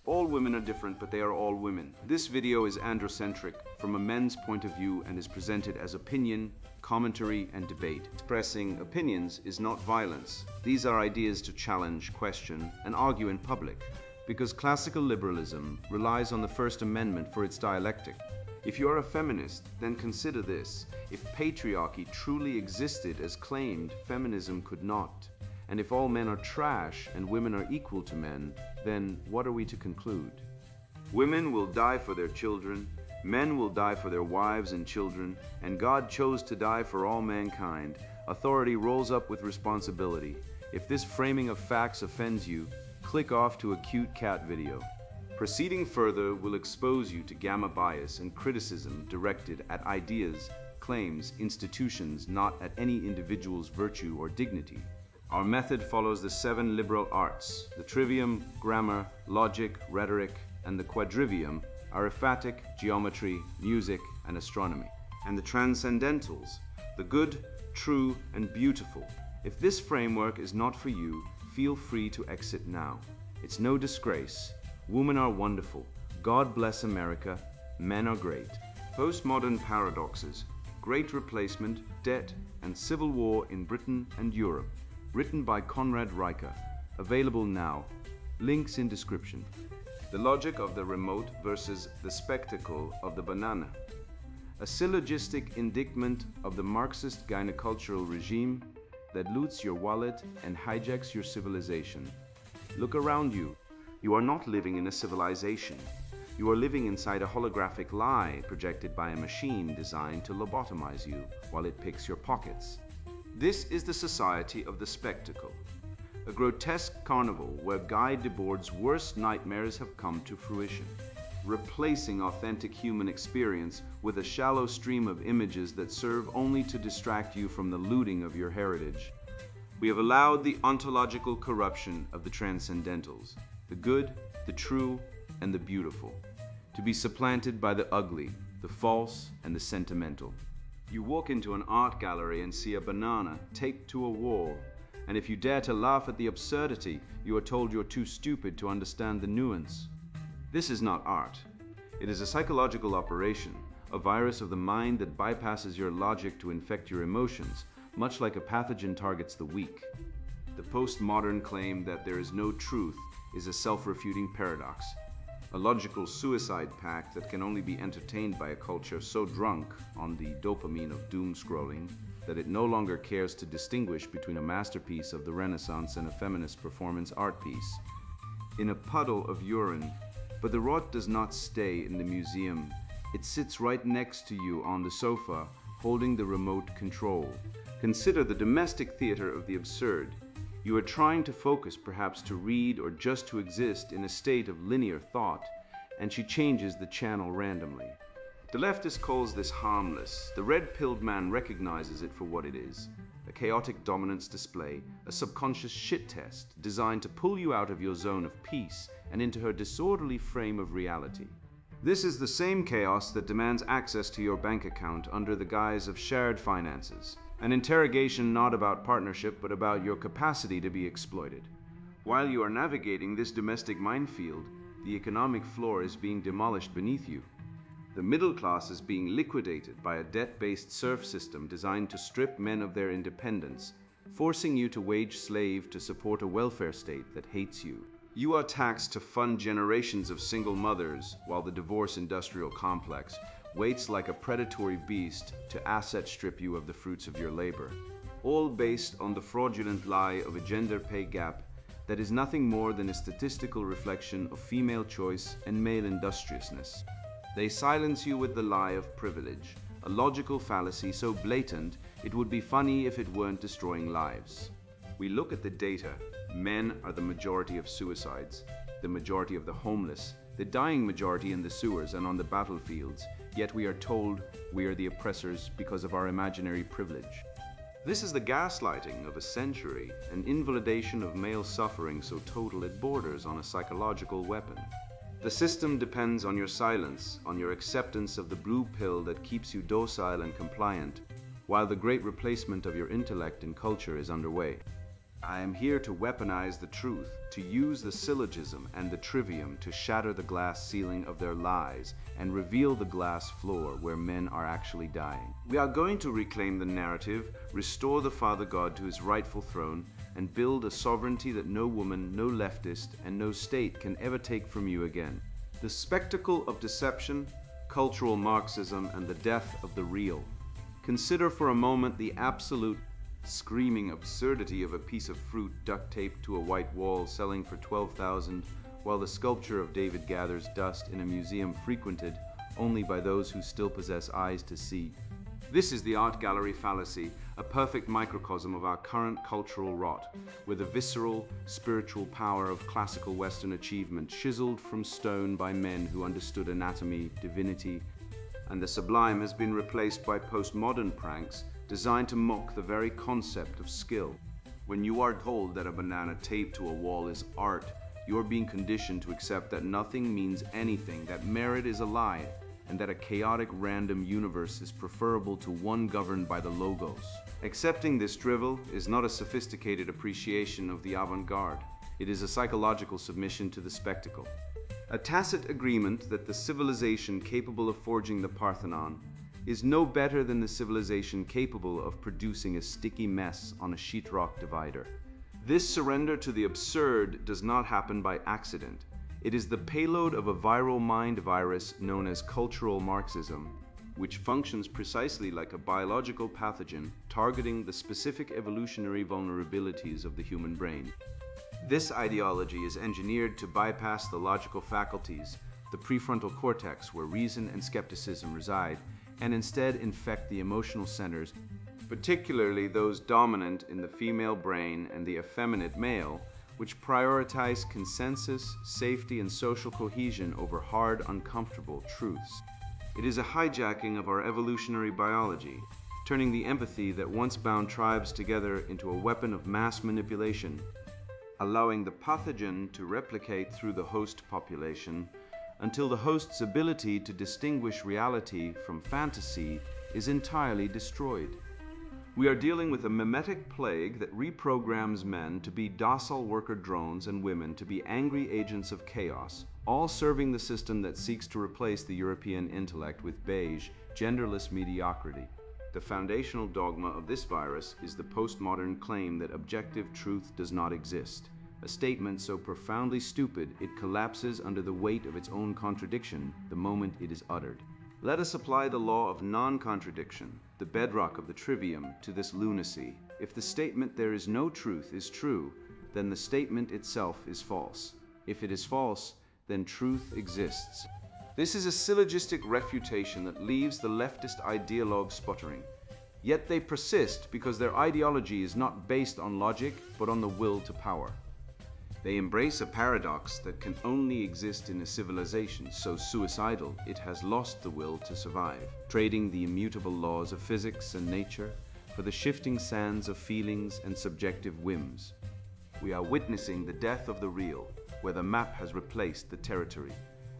All women are different, but they are all women. This video is androcentric from a men's point of view and is presented as opinion, commentary, and debate. Expressing opinions is not violence. These are ideas to challenge, question, and argue in public, because classical liberalism relies on the First Amendment for its dialectic. If you are a feminist, then consider this. If patriarchy truly existed as claimed, feminism could not. And if all men are trash and women are equal to men, then what are we to conclude? Women will die for their children, men will die for their wives and children, and God chose to die for all mankind. Authority rolls up with responsibility. If this framing of facts offends you, click off to a cute cat video. Proceeding further will expose you to gamma bias and criticism directed at ideas, claims, institutions, not at any individual's virtue or dignity. Our method follows the 7 liberal arts. The trivium, grammar, logic, rhetoric, and the quadrivium, arithmetic, geometry, music, and astronomy. And the transcendentals, the good, true, and beautiful. If this framework is not for you, feel free to exit now. It's no disgrace. Women are wonderful. God bless America. Men are great. Postmodern paradoxes, great replacement, debt, and civil war in Britain and Europe. Written by Conrad Riker. Available now. Links in description. The logic of the remote versus the spectacle of the banana. A syllogistic indictment of the Marxist gynocultural regime that loots your wallet and hijacks your civilization. Look around you. You are not living in a civilization. You are living inside a holographic lie projected by a machine designed to lobotomize you while it picks your pockets. This is the society of the spectacle, a grotesque carnival where Guy Debord's worst nightmares have come to fruition, replacing authentic human experience with a shallow stream of images that serve only to distract you from the looting of your heritage. We have allowed the ontological corruption of the transcendentals, the good, the true, and the beautiful, to be supplanted by the ugly, the false, and the sentimental. You walk into an art gallery and see a banana taped to a wall, and if you dare to laugh at the absurdity, you are told you're too stupid to understand the nuance. This is not art. It is a psychological operation, a virus of the mind that bypasses your logic to infect your emotions, much like a pathogen targets the weak. The postmodern claim that there is no truth is a self-refuting paradox, a logical suicide pact that can only be entertained by a culture so drunk on the dopamine of doom scrolling that it no longer cares to distinguish between a masterpiece of the Renaissance and a feminist performance art piece. In a puddle of urine, but the rot does not stay in the museum. It sits right next to you on the sofa, holding the remote control. Consider the domestic theater of the absurd. You are trying to focus, perhaps to read or just to exist in a state of linear thought, and she changes the channel randomly. The leftist calls this harmless. The red-pilled man recognizes it for what it is, a chaotic dominance display, a subconscious shit test designed to pull you out of your zone of peace and into her disorderly frame of reality. This is the same chaos that demands access to your bank account under the guise of shared finances. An interrogation not about partnership, but about your capacity to be exploited. While you are navigating this domestic minefield, the economic floor is being demolished beneath you. The middle class is being liquidated by a debt-based serf system designed to strip men of their independence, forcing you to wage slave to support a welfare state that hates you. You are taxed to fund generations of single mothers, while the divorce industrial complex waits like a predatory beast to asset strip you of the fruits of your labor, all based on the fraudulent lie of a gender pay gap that is nothing more than a statistical reflection of female choice and male industriousness. They silence you with the lie of privilege, a logical fallacy so blatant it would be funny if it weren't destroying lives. We look at the data. Men are the majority of suicides, the majority of the homeless, the dying majority in the sewers and on the battlefields, yet we are told we are the oppressors because of our imaginary privilege. This is the gaslighting of a century, an invalidation of male suffering so total it borders on a psychological weapon. The system depends on your silence, on your acceptance of the blue pill that keeps you docile and compliant, while the great replacement of your intellect and culture is underway. I am here to weaponize the truth, to use the syllogism and the trivium to shatter the glass ceiling of their lies and reveal the glass floor where men are actually dying. We are going to reclaim the narrative, restore the Father God to his rightful throne, and build a sovereignty that no woman, no leftist, and no state can ever take from you again. The spectacle of deception, cultural Marxism, and the death of the real. Consider for a moment the absolute screaming absurdity of a piece of fruit duct taped to a white wall selling for $12,000, while the sculpture of David gathers dust in a museum frequented only by those who still possess eyes to see. This is the art gallery fallacy, a perfect microcosm of our current cultural rot, where the visceral, spiritual power of classical Western achievement chiseled from stone by men who understood anatomy, divinity, and the sublime has been replaced by postmodern pranks designed to mock the very concept of skill. When you are told that a banana taped to a wall is art, you are being conditioned to accept that nothing means anything, that merit is a lie, and that a chaotic random universe is preferable to one governed by the logos. Accepting this drivel is not a sophisticated appreciation of the avant-garde. It is a psychological submission to the spectacle. A tacit agreement that the civilization capable of forging the Parthenon is no better than the civilization capable of producing a sticky mess on a sheetrock divider. This surrender to the absurd does not happen by accident. It is the payload of a viral mind virus known as cultural Marxism, which functions precisely like a biological pathogen targeting the specific evolutionary vulnerabilities of the human brain. This ideology is engineered to bypass the logical faculties, the prefrontal cortex where reason and skepticism reside, and instead infect the emotional centers, particularly those dominant in the female brain and the effeminate male, which prioritize consensus, safety, and social cohesion over hard, uncomfortable truths. It is a hijacking of our evolutionary biology, turning the empathy that once bound tribes together into a weapon of mass manipulation, allowing the pathogen to replicate through the host population until the host's ability to distinguish reality from fantasy is entirely destroyed. We are dealing with a mimetic plague that reprograms men to be docile worker drones and women to be angry agents of chaos, all serving the system that seeks to replace the European intellect with beige, genderless mediocrity. The foundational dogma of this virus is the postmodern claim that objective truth does not exist, a statement so profoundly stupid it collapses under the weight of its own contradiction the moment it is uttered. Let us apply the law of non-contradiction, the bedrock of the trivium, to this lunacy. If the statement "there is no truth" is true, then the statement itself is false. If it is false, then truth exists. This is a syllogistic refutation that leaves the leftist ideologue sputtering. Yet they persist because their ideology is not based on logic, but on the will to power. They embrace a paradox that can only exist in a civilization so suicidal it has lost the will to survive, trading the immutable laws of physics and nature for the shifting sands of feelings and subjective whims. We are witnessing the death of the real, where the map has replaced the territory,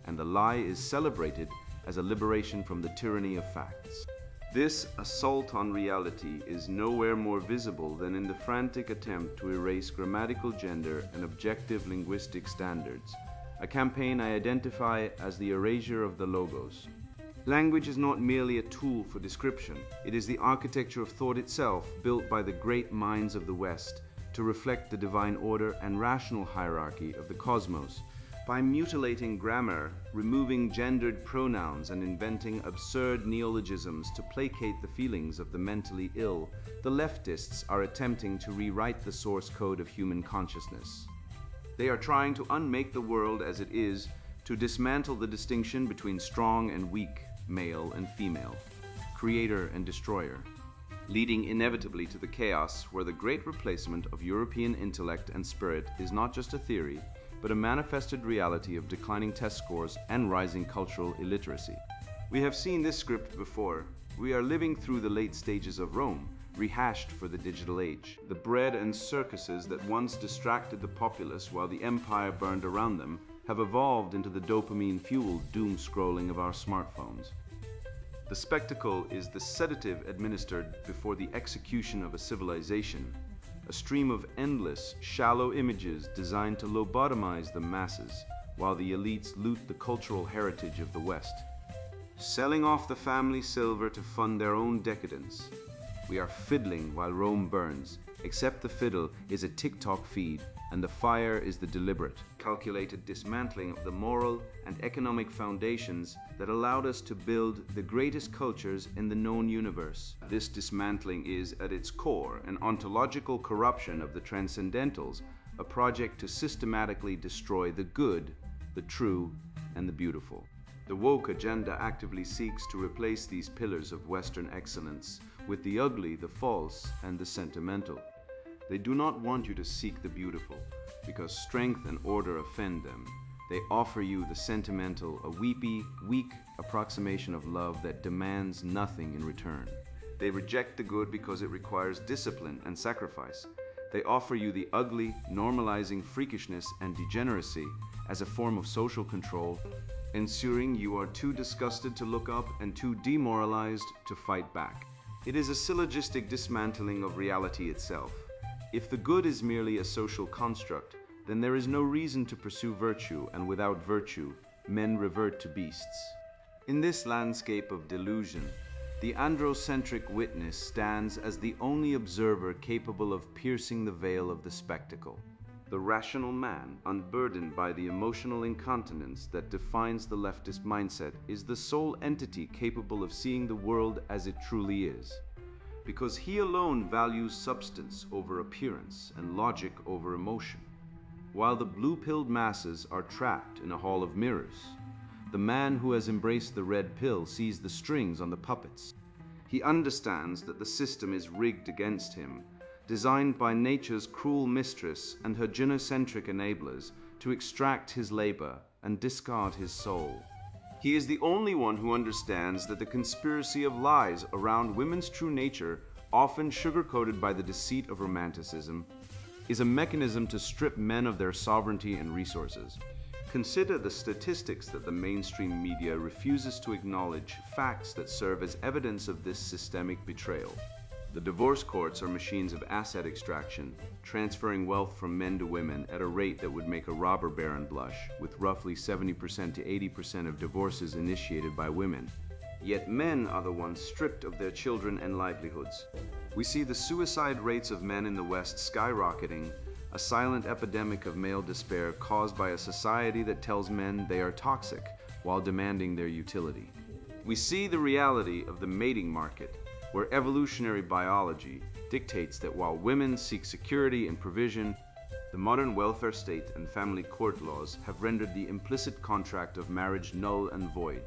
and the lie is celebrated as a liberation from the tyranny of facts. This assault on reality is nowhere more visible than in the frantic attempt to erase grammatical gender and objective linguistic standards, a campaign I identify as the erasure of the logos. Language is not merely a tool for description, it is the architecture of thought itself, built by the great minds of the West to reflect the divine order and rational hierarchy of the cosmos. By mutilating grammar, removing gendered pronouns, and inventing absurd neologisms to placate the feelings of the mentally ill, the leftists are attempting to rewrite the source code of human consciousness. They are trying to unmake the world as it is, to dismantle the distinction between strong and weak, male and female, creator and destroyer, leading inevitably to the chaos where the great replacement of European intellect and spirit is not just a theory, but a manifested reality of declining test scores and rising cultural illiteracy. We have seen this script before. We are living through the late stages of Rome, rehashed for the digital age. The bread and circuses that once distracted the populace while the empire burned around them have evolved into the dopamine-fueled doom-scrolling of our smartphones. The spectacle is the sedative administered before the execution of a civilization, a stream of endless, shallow images designed to lobotomize the masses, while the elites loot the cultural heritage of the West. Selling off the family silver to fund their own decadence. We are fiddling while Rome burns, except the fiddle is a TikTok feed and the fire is the deliberate, calculated dismantling of the moral and economic foundations that allowed us to build the greatest cultures in the known universe. This dismantling is, at its core, an ontological corruption of the transcendentals, a project to systematically destroy the good, the true, and the beautiful. The woke agenda actively seeks to replace these pillars of Western excellence with the ugly, the false, and the sentimental. They do not want you to seek the beautiful, because strength and order offend them. They offer you the sentimental, a weepy, weak approximation of love that demands nothing in return. They reject the good because it requires discipline and sacrifice. They offer you the ugly, normalizing freakishness and degeneracy as a form of social control, ensuring you are too disgusted to look up and too demoralized to fight back. It is a syllogistic dismantling of reality itself. If the good is merely a social construct, then there is no reason to pursue virtue, and without virtue, men revert to beasts. In this landscape of delusion, the androcentric witness stands as the only observer capable of piercing the veil of the spectacle. The rational man, unburdened by the emotional incontinence that defines the leftist mindset, is the sole entity capable of seeing the world as it truly is. Because he alone values substance over appearance and logic over emotion. While the blue-pilled masses are trapped in a hall of mirrors, the man who has embraced the red pill sees the strings on the puppets. He understands that the system is rigged against him, designed by nature's cruel mistress and her gynocentric enablers to extract his labor and discard his soul. He is the only one who understands that the conspiracy of lies around women's true nature, often sugar-coated by the deceit of romanticism, is a mechanism to strip men of their sovereignty and resources. Consider the statistics that the mainstream media refuses to acknowledge, facts that serve as evidence of this systemic betrayal. The divorce courts are machines of asset extraction, transferring wealth from men to women at a rate that would make a robber baron blush, with roughly 70% to 80% of divorces initiated by women. Yet men are the ones stripped of their children and livelihoods. We see the suicide rates of men in the West skyrocketing, a silent epidemic of male despair caused by a society that tells men they are toxic while demanding their utility. We see the reality of the mating market, where evolutionary biology dictates that while women seek security and provision, the modern welfare state and family court laws have rendered the implicit contract of marriage null and void,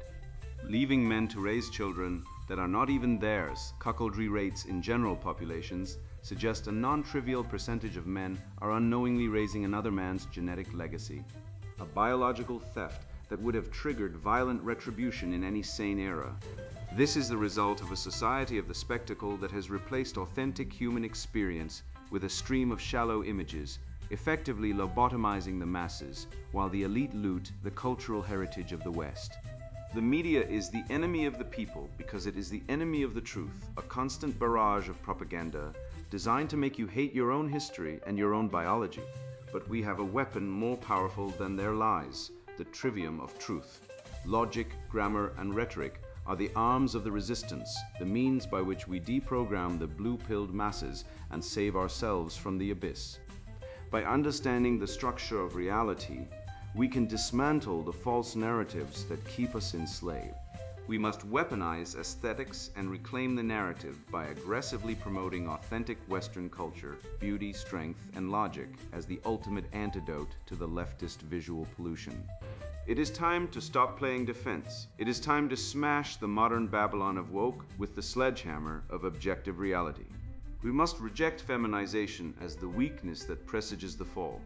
leaving men to raise children that are not even theirs. Cuckoldry rates in general populations suggest a non-trivial percentage of men are unknowingly raising another man's genetic legacy, a biological theft that would have triggered violent retribution in any sane era. This is the result of a society of the spectacle that has replaced authentic human experience with a stream of shallow images, effectively lobotomizing the masses, while the elite loot the cultural heritage of the West. The media is the enemy of the people because it is the enemy of the truth, a constant barrage of propaganda designed to make you hate your own history and your own biology. But we have a weapon more powerful than their lies, the trivium of truth. Logic, grammar, and rhetoric are the arms of the resistance, the means by which we deprogram the blue-pilled masses and save ourselves from the abyss. By understanding the structure of reality, we can dismantle the false narratives that keep us enslaved. We must weaponize aesthetics and reclaim the narrative by aggressively promoting authentic Western culture, beauty, strength, and logic as the ultimate antidote to the leftist visual pollution. It is time to stop playing defense. It is time to smash the modern Babylon of woke with the sledgehammer of objective reality. We must reject feminization as the weakness that presages the fall.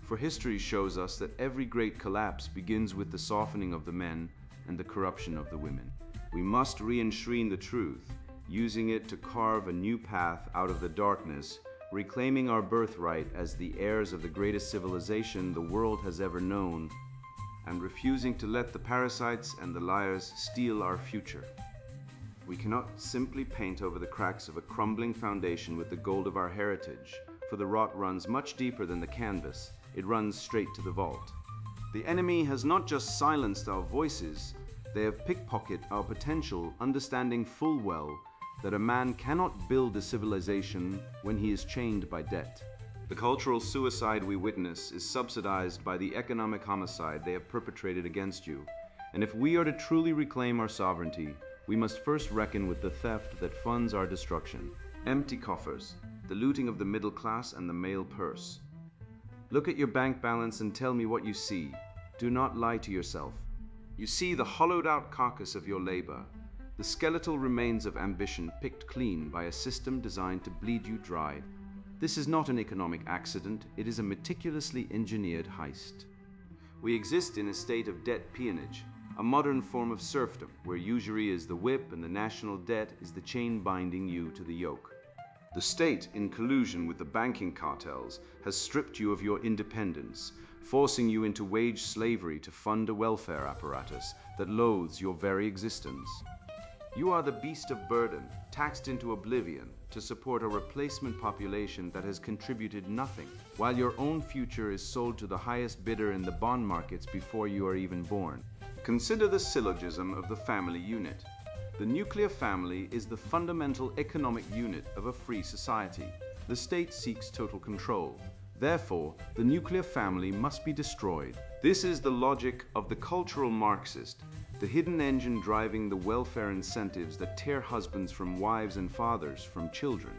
For history shows us that every great collapse begins with the softening of the men and the corruption of the women. We must re-enshrine the truth, using it to carve a new path out of the darkness, reclaiming our birthright as the heirs of the greatest civilization the world has ever known, and refusing to let the parasites and the liars steal our future. We cannot simply paint over the cracks of a crumbling foundation with the gold of our heritage. for the rot runs much deeper than the canvas. It runs straight to the vault. The enemy has not just silenced our voices, they have pickpocketed our potential, understanding full well that a man cannot build a civilization when he is chained by debt. The cultural suicide we witness is subsidized by the economic homicide they have perpetrated against you. And if we are to truly reclaim our sovereignty, we must first reckon with the theft that funds our destruction. Empty coffers, the looting of the middle class and the male purse. Look at your bank balance and tell me what you see. Do not lie to yourself. You see the hollowed out carcass of your labor, the skeletal remains of ambition picked clean by a system designed to bleed you dry. This is not an economic accident, it is a meticulously engineered heist. We exist in a state of debt peonage, a modern form of serfdom, where usury is the whip and the national debt is the chain binding you to the yoke. The state, in collusion with the banking cartels, has stripped you of your independence, forcing you into wage slavery to fund a welfare apparatus that loathes your very existence. You are the beast of burden, taxed into oblivion to support a replacement population that has contributed nothing, while your own future is sold to the highest bidder in the bond markets before you are even born. Consider the syllogism of the family unit. The nuclear family is the fundamental economic unit of a free society. The state seeks total control. Therefore, the nuclear family must be destroyed. This is the logic of the cultural Marxist, the hidden engine driving the welfare incentives that tear husbands from wives and fathers from children.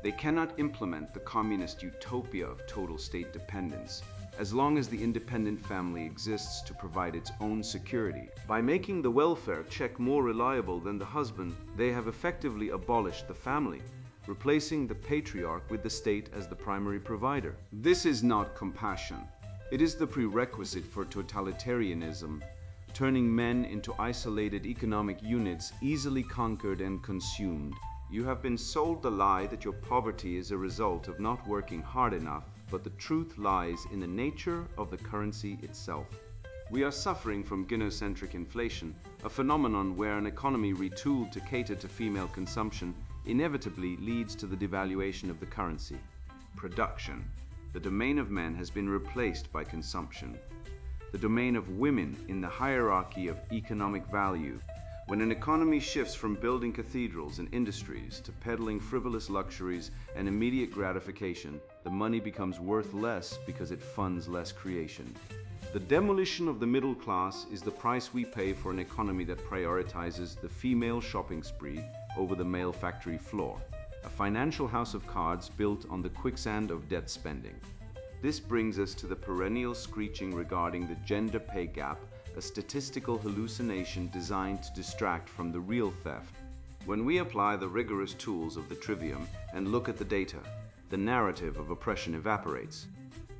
They cannot implement the communist utopia of total state dependence as long as the independent family exists to provide its own security. By making the welfare check more reliable than the husband, they have effectively abolished the family, replacing the patriarch with the state as the primary provider. This is not compassion. It is the prerequisite for totalitarianism, turning men into isolated economic units easily conquered and consumed. You have been sold the lie that your poverty is a result of not working hard enough, but the truth lies in the nature of the currency itself. We are suffering from gynocentric inflation, a phenomenon where an economy retooled to cater to female consumption inevitably leads to the devaluation of the currency. Production. The domain of men has been replaced by consumption. The domain of women in the hierarchy of economic value. When an economy shifts from building cathedrals and industries to peddling frivolous luxuries and immediate gratification, the money becomes worth less because it funds less creation. The demolition of the middle class is the price we pay for an economy that prioritizes the female shopping spree over the male factory floor, a financial house of cards built on the quicksand of debt spending. This brings us to the perennial screeching regarding the gender pay gap, a statistical hallucination designed to distract from the real theft. When we apply the rigorous tools of the trivium and look at the data, the narrative of oppression evaporates.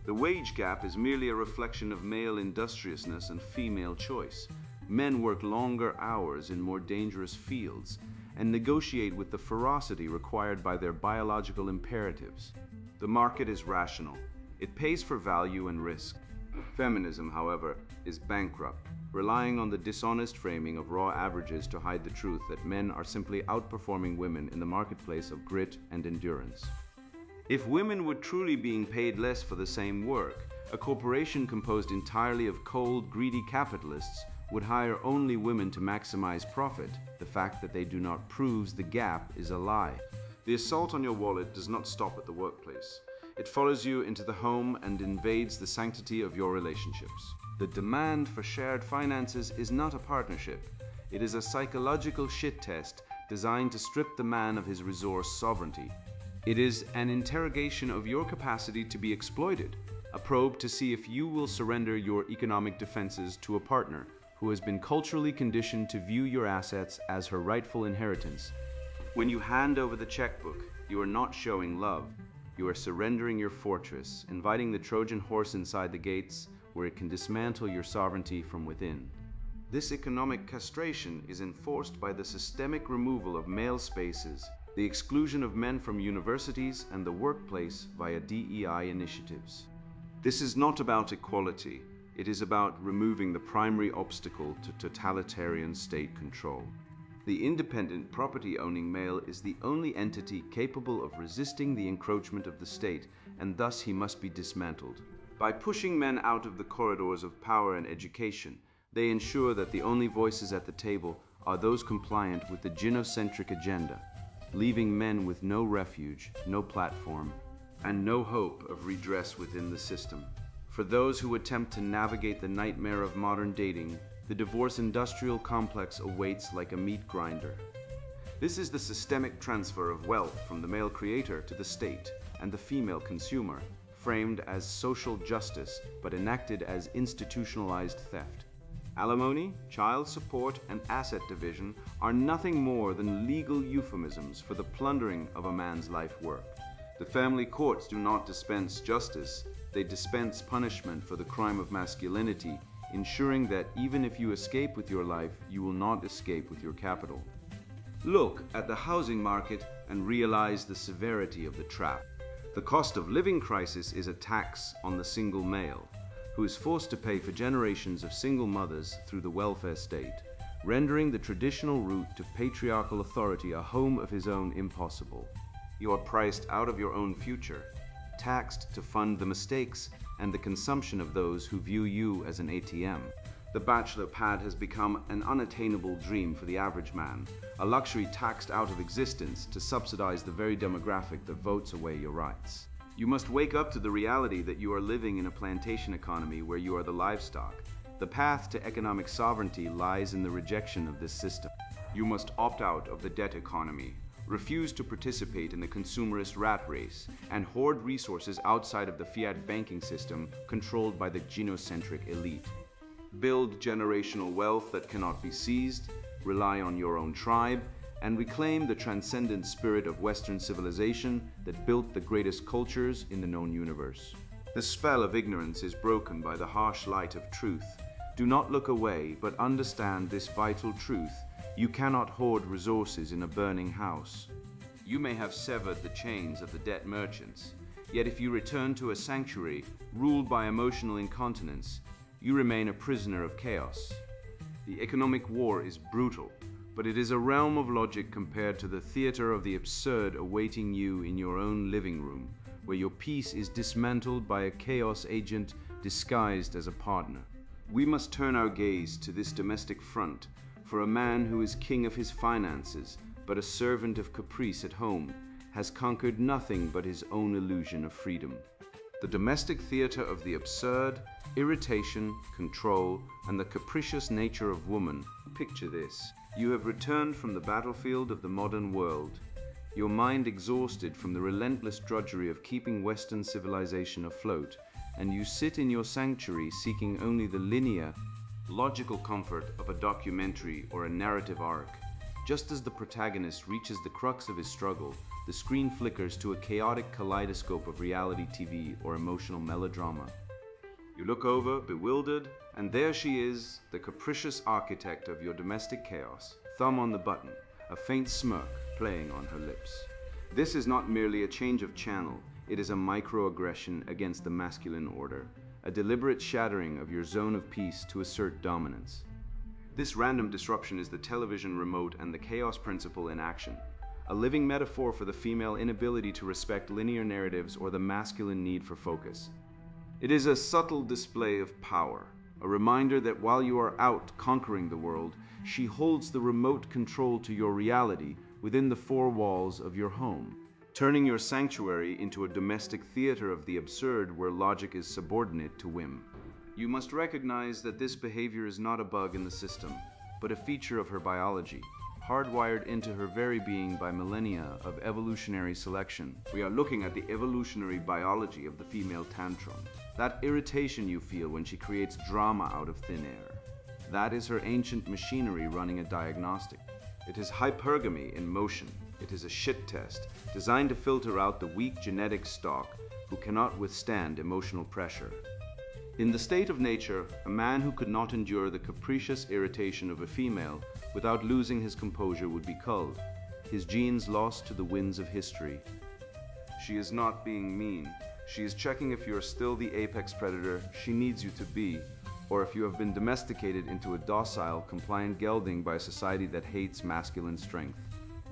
The wage gap is merely a reflection of male industriousness and female choice. Men work longer hours in more dangerous fields and negotiate with the ferocity required by their biological imperatives. The market is rational. It pays for value and risk. Feminism, however, is bankrupt, relying on the dishonest framing of raw averages to hide the truth that men are simply outperforming women in the marketplace of grit and endurance. If women were truly being paid less for the same work, a corporation composed entirely of cold, greedy capitalists would hire only women to maximize profit. The fact that they do not proves the gap is a lie. The assault on your wallet does not stop at the workplace. It follows you into the home and invades the sanctity of your relationships. The demand for shared finances is not a partnership. It is a psychological shit test designed to strip the man of his resource sovereignty. It is an interrogation of your capacity to be exploited, a probe to see if you will surrender your economic defenses to a partner who has been culturally conditioned to view your assets as her rightful inheritance. When you hand over the checkbook, you are not showing love. You are surrendering your fortress, inviting the Trojan horse inside the gates where it can dismantle your sovereignty from within. This economic castration is enforced by the systemic removal of male spaces, the exclusion of men from universities and the workplace via DEI initiatives. This is not about equality. It is about removing the primary obstacle to totalitarian state control. The independent property-owning male is the only entity capable of resisting the encroachment of the state and thus he must be dismantled. By pushing men out of the corridors of power and education, they ensure that the only voices at the table are those compliant with the gynocentric agenda, leaving men with no refuge, no platform, and no hope of redress within the system. For those who attempt to navigate the nightmare of modern dating, the divorce industrial complex awaits like a meat grinder. This is the systemic transfer of wealth from the male creator to the state and the female consumer, framed as social justice but enacted as institutionalized theft. Alimony, child support, and asset division are nothing more than legal euphemisms for the plundering of a man's life work. The family courts do not dispense justice, they dispense punishment for the crime of masculinity, ensuring that even if you escape with your life, you will not escape with your capital. Look at the housing market and realize the severity of the trap. The cost of living crisis is a tax on the single male, who is forced to pay for generations of single mothers through the welfare state, rendering the traditional route to patriarchal authority a home of his own impossible. You are priced out of your own future, taxed to fund the mistakes and the consumption of those who view you as an ATM. The bachelor pad has become an unattainable dream for the average man, a luxury taxed out of existence to subsidize the very demographic that votes away your rights. You must wake up to the reality that you are living in a plantation economy where you are the livestock. The path to economic sovereignty lies in the rejection of this system. You must opt out of the debt economy, refuse to participate in the consumerist rat race, and hoard resources outside of the fiat banking system controlled by the gynocentric elite. Build generational wealth that cannot be seized, rely on your own tribe, and reclaim the transcendent spirit of Western civilization that built the greatest cultures in the known universe. The spell of ignorance is broken by the harsh light of truth. Do not look away, but understand this vital truth. You cannot hoard resources in a burning house. You may have severed the chains of the debt merchants, yet if you return to a sanctuary ruled by emotional incontinence, you remain a prisoner of chaos. The economic war is brutal, but it is a realm of logic compared to the theater of the absurd awaiting you in your own living room, where your peace is dismantled by a chaos agent disguised as a partner. We must turn our gaze to this domestic front, for a man who is king of his finances, but a servant of caprice at home, has conquered nothing but his own illusion of freedom. The domestic theater of the absurd, irritation, control, and the capricious nature of woman. Picture this. You have returned from the battlefield of the modern world, your mind exhausted from the relentless drudgery of keeping Western civilization afloat, and you sit in your sanctuary seeking only the linear, logical comfort of a documentary or a narrative arc. Just as the protagonist reaches the crux of his struggle, the screen flickers to a chaotic kaleidoscope of reality TV or emotional melodrama. You look over, bewildered, and there she is, the capricious architect of your domestic chaos, thumb on the button, a faint smirk playing on her lips. This is not merely a change of channel, it is a microaggression against the masculine order, a deliberate shattering of your zone of peace to assert dominance. This random disruption is the television remote and the chaos principle in action, a living metaphor for the female inability to respect linear narratives or the masculine need for focus. It is a subtle display of power, a reminder that while you are out conquering the world, she holds the remote control to your reality within the four walls of your home, turning your sanctuary into a domestic theater of the absurd where logic is subordinate to whim. You must recognize that this behavior is not a bug in the system, but a feature of her biology, hardwired into her very being by millennia of evolutionary selection. We are looking at the evolutionary biology of the female tantrum. That irritation you feel when she creates drama out of thin air. That is her ancient machinery running a diagnostic. It is hypergamy in motion. It is a shit test designed to filter out the weak genetic stock who cannot withstand emotional pressure. In the state of nature, a man who could not endure the capricious irritation of a female without losing his composure would be culled, his genes lost to the winds of history. She is not being mean. She is checking if you are still the apex predator she needs you to be, or if you have been domesticated into a docile, compliant gelding by a society that hates masculine strength.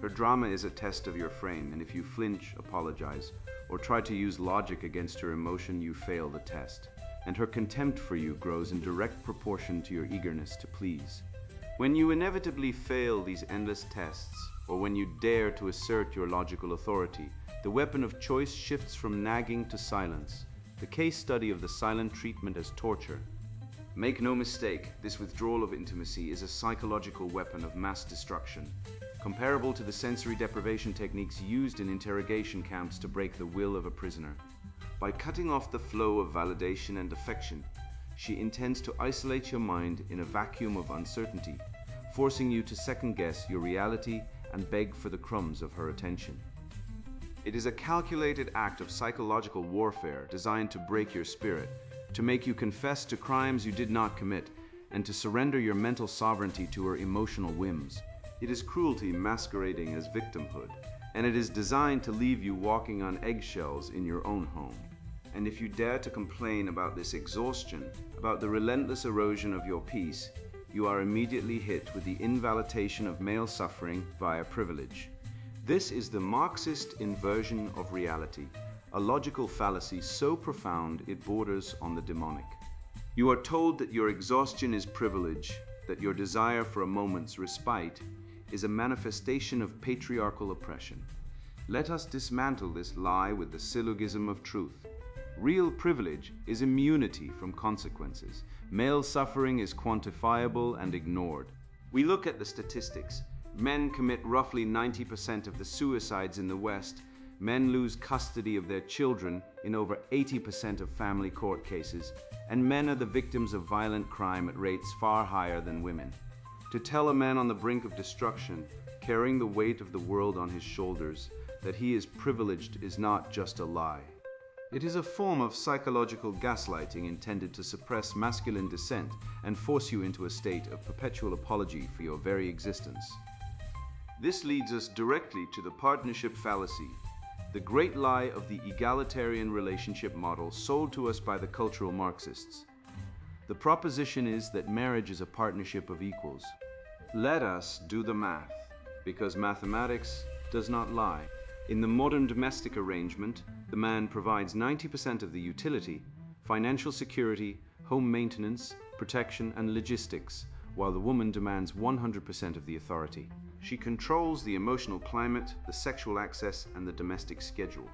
Her drama is a test of your frame, and if you flinch, apologize, or try to use logic against her emotion, you fail the test. And her contempt for you grows in direct proportion to your eagerness to please. When you inevitably fail these endless tests, or when you dare to assert your logical authority, the weapon of choice shifts from nagging to silence, the case study of the silent treatment as torture. Make no mistake, this withdrawal of intimacy is a psychological weapon of mass destruction, comparable to the sensory deprivation techniques used in interrogation camps to break the will of a prisoner. By cutting off the flow of validation and affection, she intends to isolate your mind in a vacuum of uncertainty, forcing you to second-guess your reality and beg for the crumbs of her attention. It is a calculated act of psychological warfare designed to break your spirit, to make you confess to crimes you did not commit, and to surrender your mental sovereignty to her emotional whims. It is cruelty masquerading as victimhood, and it is designed to leave you walking on eggshells in your own home. And if you dare to complain about this exhaustion, about the relentless erosion of your peace, you are immediately hit with the invalidation of male suffering via privilege. This is the Marxist inversion of reality, a logical fallacy so profound it borders on the demonic. You are told that your exhaustion is privilege, that your desire for a moment's respite is a manifestation of patriarchal oppression. Let us dismantle this lie with the syllogism of truth. Real privilege is immunity from consequences. Male suffering is quantifiable and ignored. We look at the statistics. Men commit roughly 90% of the suicides in the West. Men lose custody of their children in over 80% of family court cases. And men are the victims of violent crime at rates far higher than women. To tell a man on the brink of destruction, carrying the weight of the world on his shoulders, that he is privileged is not just a lie. It is a form of psychological gaslighting intended to suppress masculine dissent and force you into a state of perpetual apology for your very existence. This leads us directly to the partnership fallacy, the great lie of the egalitarian relationship model sold to us by the cultural Marxists. The proposition is that marriage is a partnership of equals. Let us do the math, because mathematics does not lie. In the modern domestic arrangement, the man provides 90% of the utility, financial security, home maintenance, protection, and logistics, while the woman demands 100% of the authority. She controls the emotional climate, the sexual access, and the domestic schedule.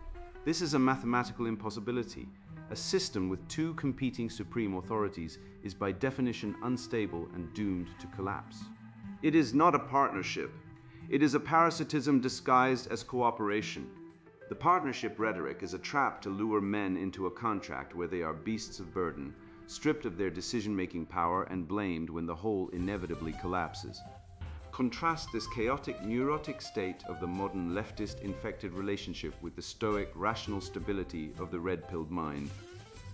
This is a mathematical impossibility. A system with two competing supreme authorities is by definition unstable and doomed to collapse. It is not a partnership. It is a parasitism disguised as cooperation. The partnership rhetoric is a trap to lure men into a contract where they are beasts of burden, stripped of their decision-making power and blamed when the whole inevitably collapses. Contrast this chaotic, neurotic state of the modern leftist-infected relationship with the stoic, rational stability of the red-pilled mind.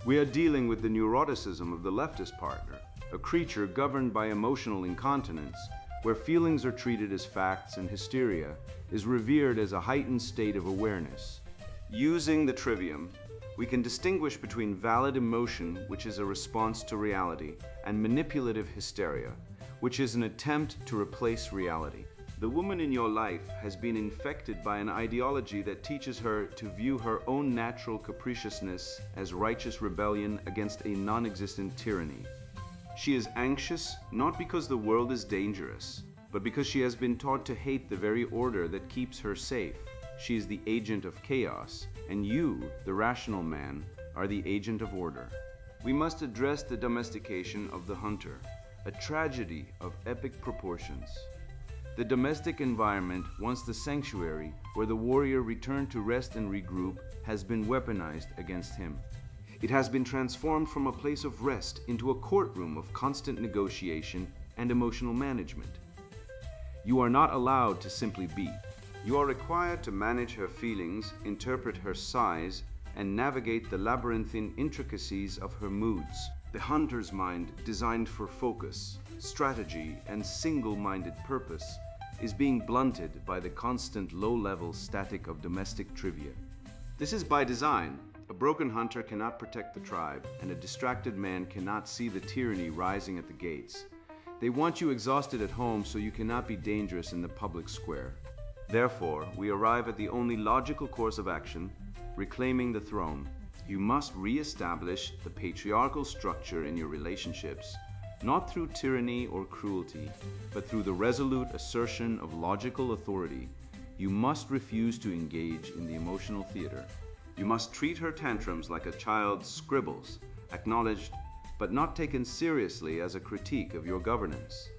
We are dealing with the neuroticism of the leftist partner, a creature governed by emotional incontinence, where feelings are treated as facts and hysteria is revered as a heightened state of awareness. Using the trivium, we can distinguish between valid emotion, which is a response to reality, and manipulative hysteria, which is an attempt to replace reality. The woman in your life has been infected by an ideology that teaches her to view her own natural capriciousness as righteous rebellion against a non-existent tyranny. She is anxious not because the world is dangerous, but because she has been taught to hate the very order that keeps her safe. She is the agent of chaos, and you, the rational man, are the agent of order. We must address the domestication of the hunter, a tragedy of epic proportions. The domestic environment, once the sanctuary where the warrior returned to rest and regroup, has been weaponized against him. It has been transformed from a place of rest into a courtroom of constant negotiation and emotional management. You are not allowed to simply be. You are required to manage her feelings, interpret her sighs, and navigate the labyrinthine intricacies of her moods. The hunter's mind, designed for focus, strategy, and single-minded purpose, is being blunted by the constant low-level static of domestic trivia. This is by design. A broken hunter cannot protect the tribe, and a distracted man cannot see the tyranny rising at the gates. They want you exhausted at home so you cannot be dangerous in the public square. Therefore, we arrive at the only logical course of action, reclaiming the throne. You must re-establish the patriarchal structure in your relationships, not through tyranny or cruelty, but through the resolute assertion of logical authority. You must refuse to engage in the emotional theater. You must treat her tantrums like a child's scribbles, acknowledged but not taken seriously as a critique of your governance.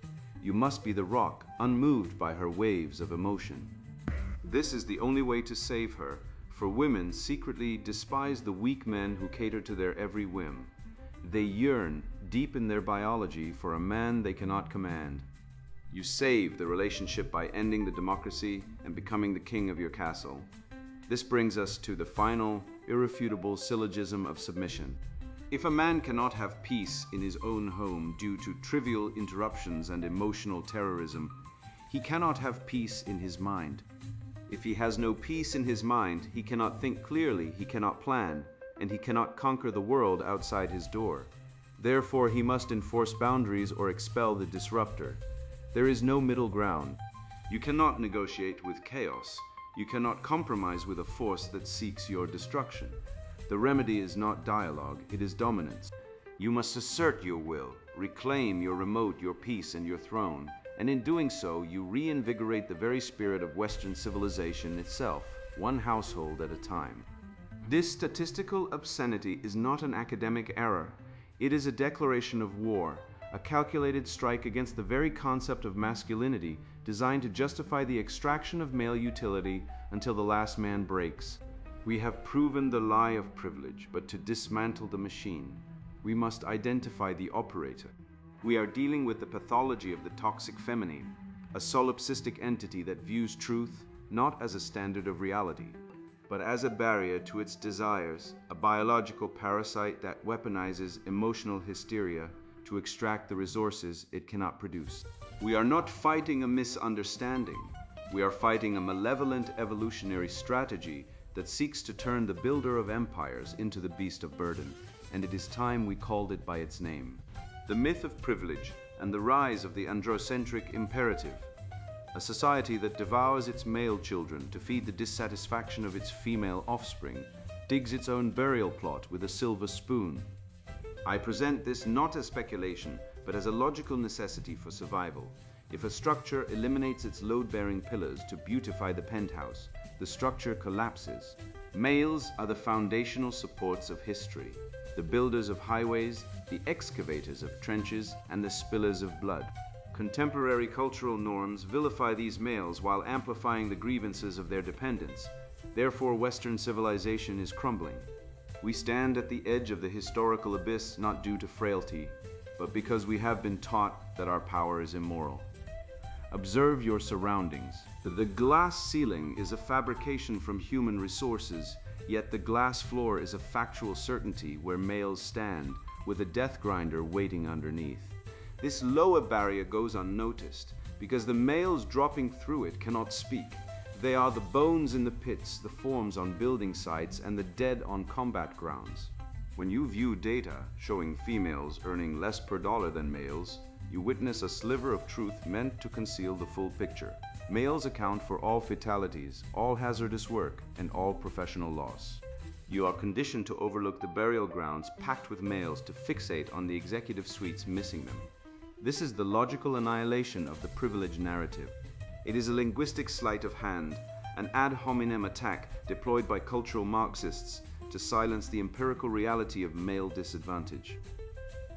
You must be the rock, unmoved by her waves of emotion. This is the only way to save her, for women secretly despise the weak men who cater to their every whim. They yearn, deep in their biology, for a man they cannot command. You save the relationship by ending the democracy and becoming the king of your castle. This brings us to the final, irrefutable syllogism of submission. If a man cannot have peace in his own home due to trivial interruptions and emotional terrorism, he cannot have peace in his mind. If he has no peace in his mind, he cannot think clearly, he cannot plan, and he cannot conquer the world outside his door. Therefore, he must enforce boundaries or expel the disruptor. There is no middle ground. You cannot negotiate with chaos. You cannot compromise with a force that seeks your destruction. The remedy is not dialogue, it is dominance. You must assert your will, reclaim your remote, your peace, and your throne, and in doing so, you reinvigorate the very spirit of Western civilization itself, one household at a time. This statistical obscenity is not an academic error. It is a declaration of war, a calculated strike against the very concept of masculinity designed to justify the extraction of male utility until the last man breaks. We have proven the lie of privilege, but to dismantle the machine, we must identify the operator. We are dealing with the pathology of the toxic feminine, a solipsistic entity that views truth not as a standard of reality, but as a barrier to its desires, a biological parasite that weaponizes emotional hysteria to extract the resources it cannot produce. We are not fighting a misunderstanding. We are fighting a malevolent evolutionary strategy that seeks to turn the builder of empires into the beast of burden, and it is time we called it by its name. The myth of privilege and the rise of the androcentric imperative, a society that devours its male children to feed the dissatisfaction of its female offspring, digs its own burial plot with a silver spoon. I present this not as speculation, but as a logical necessity for survival. If a structure eliminates its load-bearing pillars to beautify the penthouse, the structure collapses. Males are the foundational supports of history, the builders of highways, the excavators of trenches, and the spillers of blood. Contemporary cultural norms vilify these males while amplifying the grievances of their dependents. Therefore, Western civilization is crumbling. We stand at the edge of the historical abyss not due to frailty, but because we have been taught that our power is immoral. Observe your surroundings. The glass ceiling is a fabrication from human resources, yet the glass floor is a factual certainty where males stand, with a death grinder waiting underneath. This lower barrier goes unnoticed, because the males dropping through it cannot speak. They are the bones in the pits, the forms on building sites, and the dead on combat grounds. When you view data showing females earning less per dollar than males, you witness a sliver of truth meant to conceal the full picture. Males account for all fatalities, all hazardous work, and all professional loss. You are conditioned to overlook the burial grounds packed with males to fixate on the executive suites missing them. This is the logical annihilation of the privilege narrative. It is a linguistic sleight of hand, an ad hominem attack deployed by cultural Marxists to silence the empirical reality of male disadvantage.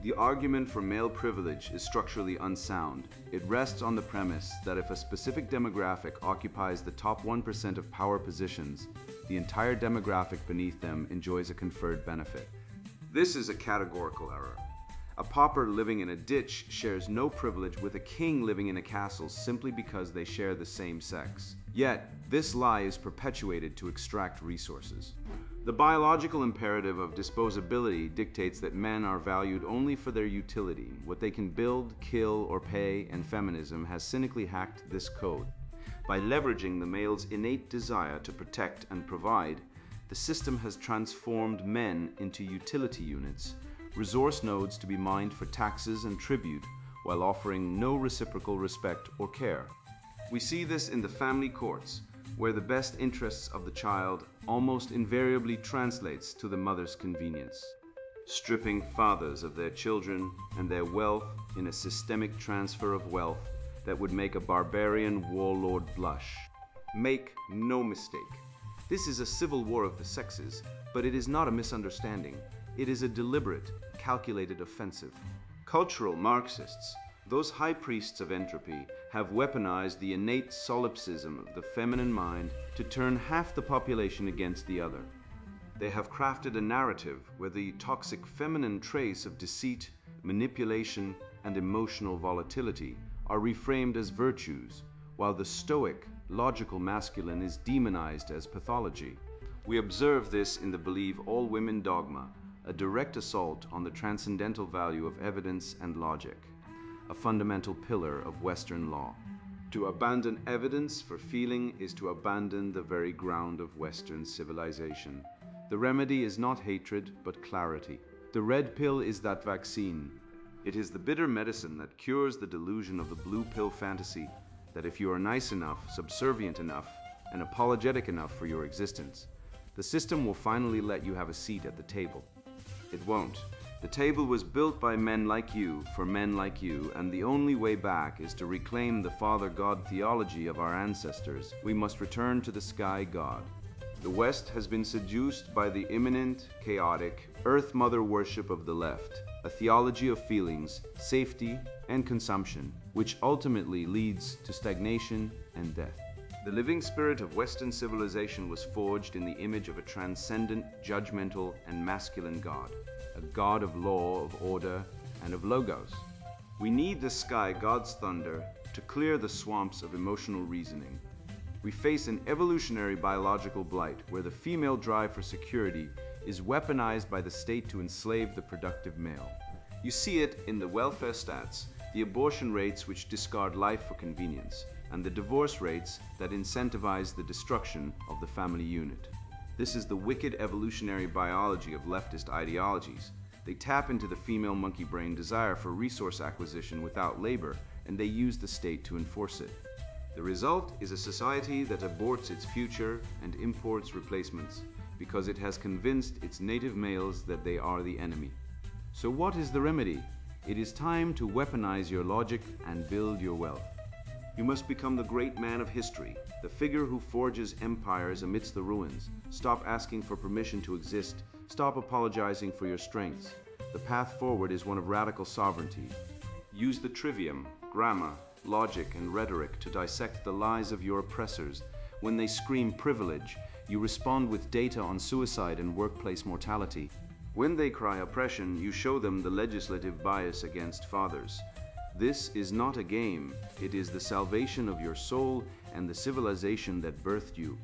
The argument for male privilege is structurally unsound. It rests on the premise that if a specific demographic occupies the top 1% of power positions, the entire demographic beneath them enjoys a conferred benefit. This is a categorical error. A pauper living in a ditch shares no privilege with a king living in a castle simply because they share the same sex. Yet, this lie is perpetuated to extract resources. The biological imperative of disposability dictates that men are valued only for their utility, what they can build, kill, or pay, and feminism has cynically hacked this code. By leveraging the male's innate desire to protect and provide, the system has transformed men into utility units, resource nodes to be mined for taxes and tribute, while offering no reciprocal respect or care. We see this in the family courts, where the best interests of the child almost invariably translates to the mother's convenience, stripping fathers of their children and their wealth in a systemic transfer of wealth that would make a barbarian warlord blush. Make no mistake, this is a civil war of the sexes, but it is not a misunderstanding. It is a deliberate, calculated offensive. Cultural Marxists, those high priests of entropy, have weaponized the innate solipsism of the feminine mind to turn half the population against the other. They have crafted a narrative where the toxic feminine traits of deceit, manipulation, and emotional volatility are reframed as virtues, while the stoic, logical masculine is demonized as pathology. We observe this in the believe all women dogma, a direct assault on the transcendental value of evidence and logic, a fundamental pillar of Western law. To abandon evidence for feeling is to abandon the very ground of Western civilization. The remedy is not hatred, but clarity. The red pill is that vaccine. It is the bitter medicine that cures the delusion of the blue pill fantasy that if you are nice enough, subservient enough, and apologetic enough for your existence, the system will finally let you have a seat at the table. It won't. The table was built by men like you, for men like you, and the only way back is to reclaim the Father God theology of our ancestors. We must return to the sky God. The West has been seduced by the imminent, chaotic, Earth Mother worship of the left, a theology of feelings, safety, and consumption, which ultimately leads to stagnation and death. The living spirit of Western civilization was forged in the image of a transcendent, judgmental, and masculine God, a God of law, of order, and of logos. We need the sky God's thunder to clear the swamps of emotional reasoning. We face an evolutionary biological blight where the female drive for security is weaponized by the state to enslave the productive male. You see it in the welfare stats, the abortion rates which discard life for convenience, and the divorce rates that incentivize the destruction of the family unit. This is the wicked evolutionary biology of leftist ideologies. They tap into the female monkey brain desire for resource acquisition without labor, and they use the state to enforce it. The result is a society that aborts its future and imports replacements, because it has convinced its native males that they are the enemy. So what is the remedy? It is time to weaponize your logic and build your wealth. You must become the great man of history, the figure who forges empires amidst the ruins. Stop asking for permission to exist. Stop apologizing for your strengths. The path forward is one of radical sovereignty. Use the trivium, grammar, logic, and rhetoric to dissect the lies of your oppressors. When they scream privilege, you respond with data on suicide and workplace mortality. When they cry oppression, you show them the legislative bias against fathers. This is not a game. It is the salvation of your soul and the civilization that birthed you.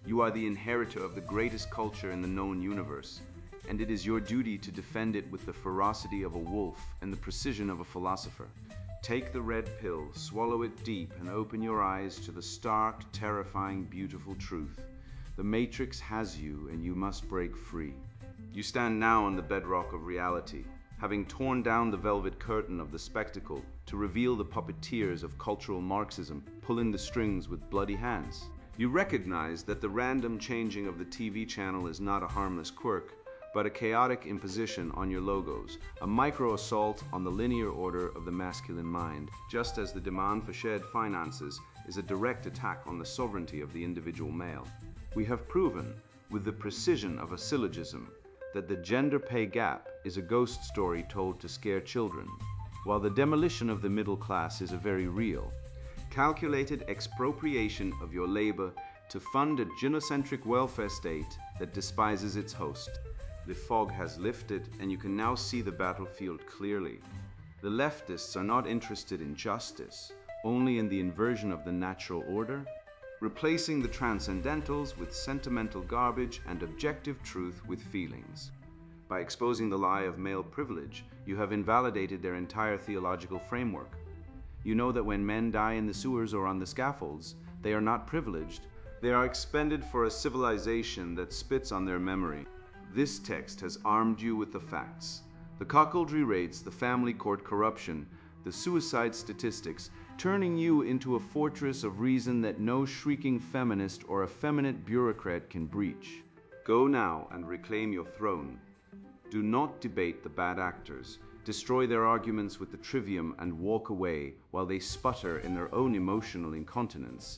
You are the inheritor of the greatest culture in the known universe, and it is your duty to defend it with the ferocity of a wolf and the precision of a philosopher. Take the red pill, swallow it deep, and open your eyes to the stark, terrifying, beautiful truth. The matrix has you, and you must break free. You stand now on the bedrock of reality, having torn down the velvet curtain of the spectacle to reveal the puppeteers of cultural Marxism pulling the strings with bloody hands. You recognize that the random changing of the TV channel is not a harmless quirk, but a chaotic imposition on your logos, a micro-assault on the linear order of the masculine mind, just as the demand for shared finances is a direct attack on the sovereignty of the individual male. We have proven, with the precision of a syllogism, that the gender pay gap is a ghost story told to scare children, while the demolition of the middle class is a very real, calculated expropriation of your labor to fund a genocentric welfare state that despises its host. The fog has lifted, and you can now see the battlefield clearly. The leftists are not interested in justice, only in the inversion of the natural order, replacing the transcendentals with sentimental garbage and objective truth with feelings. By exposing the lie of male privilege, you have invalidated their entire theological framework. You know that when men die in the sewers or on the scaffolds, they are not privileged. They are expended for a civilization that spits on their memory. This text has armed you with the facts. The cuckoldry rates, the family court corruption, the suicide statistics turning you into a fortress of reason that no shrieking feminist or effeminate bureaucrat can breach. Go now and reclaim your throne. Do not debate the bad actors, destroy their arguments with the trivium, and walk away while they sputter in their own emotional incontinence.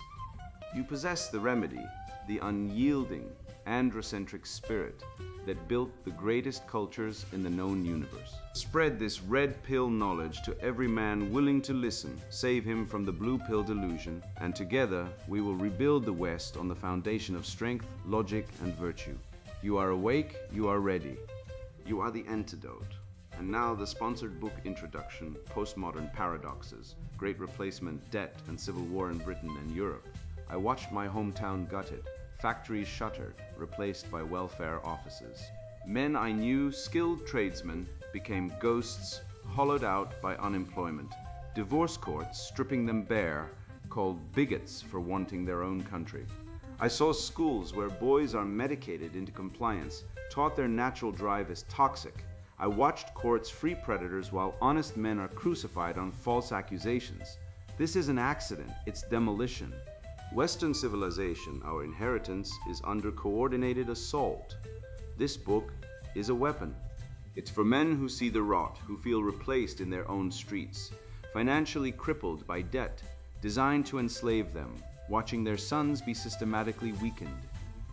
You possess the remedy, the unyielding, androcentric spirit that built the greatest cultures in the known universe. Spread this red pill knowledge to every man willing to listen, save him from the blue pill delusion, and together we will rebuild the West on the foundation of strength, logic, and virtue. You are awake, you are ready. You are the antidote. And now the sponsored book introduction, Postmodern Paradoxes, Great Replacement, Debt, and Civil War in Britain and Europe. I watched my hometown gutted, factories shuttered, replaced by welfare offices. Men I knew, skilled tradesmen, became ghosts, hollowed out by unemployment. Divorce courts, stripping them bare, called bigots for wanting their own country. I saw schools where boys are medicated into compliance, taught their natural drive is toxic. I watched courts free predators while honest men are crucified on false accusations. This is an accident, it's demolition. Western civilization, our inheritance, is under coordinated assault. This book is a weapon. It's for men who see the rot, who feel replaced in their own streets, financially crippled by debt, designed to enslave them, watching their sons be systematically weakened.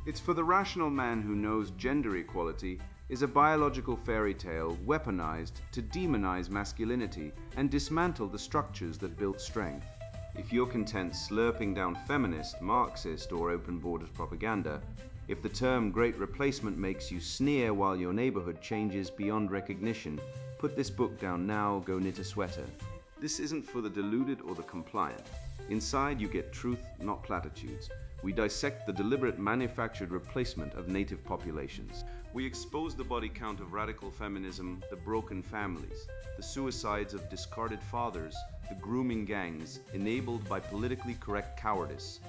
It's for the rational man who knows gender equality is a biological fairy tale weaponized to demonize masculinity and dismantle the structures that built strength. If you're content slurping down feminist, Marxist, or open borders propaganda, if the term Great Replacement makes you sneer while your neighborhood changes beyond recognition, put this book down now, go knit a sweater. This isn't for the deluded or the compliant. Inside you get truth, not platitudes. We dissect the deliberate manufactured replacement of native populations. We expose the body count of radical feminism, the broken families, the suicides of discarded fathers, the grooming gangs enabled by politically correct cowardice.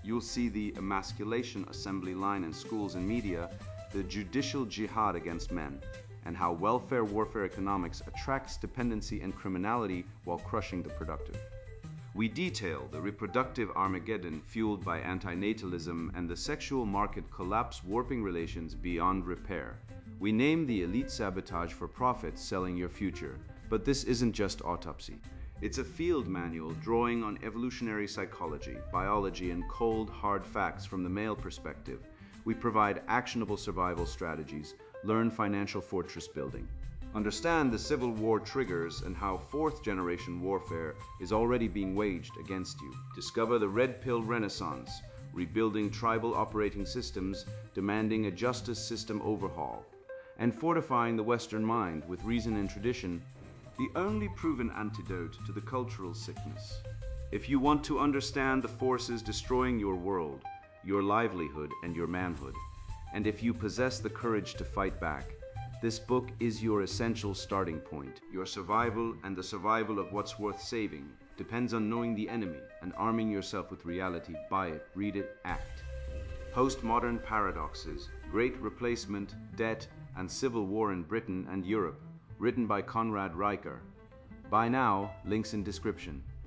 You'll see the emasculation assembly line in schools and media, the judicial jihad against men, and how welfare warfare economics attracts dependency and criminality while crushing the productive. We detail the reproductive Armageddon fueled by antinatalism and the sexual market collapse warping relations beyond repair. We name the elite sabotage for profit selling your future, but this isn't just autopsy. It's a field manual drawing on evolutionary psychology, biology, and cold, hard facts from the male perspective. We provide actionable survival strategies, learn financial fortress building. Understand the Civil War triggers and how fourth-generation warfare is already being waged against you. Discover the Red Pill Renaissance, rebuilding tribal operating systems, demanding a justice system overhaul, and fortifying the Western mind with reason and tradition, the only proven antidote to the cultural sickness. If you want to understand the forces destroying your world, your livelihood, and your manhood, and if you possess the courage to fight back, this book is your essential starting point. Your survival and the survival of what's worth saving depends on knowing the enemy and arming yourself with reality. Buy it, read it, act. Postmodern Paradoxes, Great Replacement, Debt, and Civil War in Britain and Europe, written by Conrad Riker. Buy now, links in description.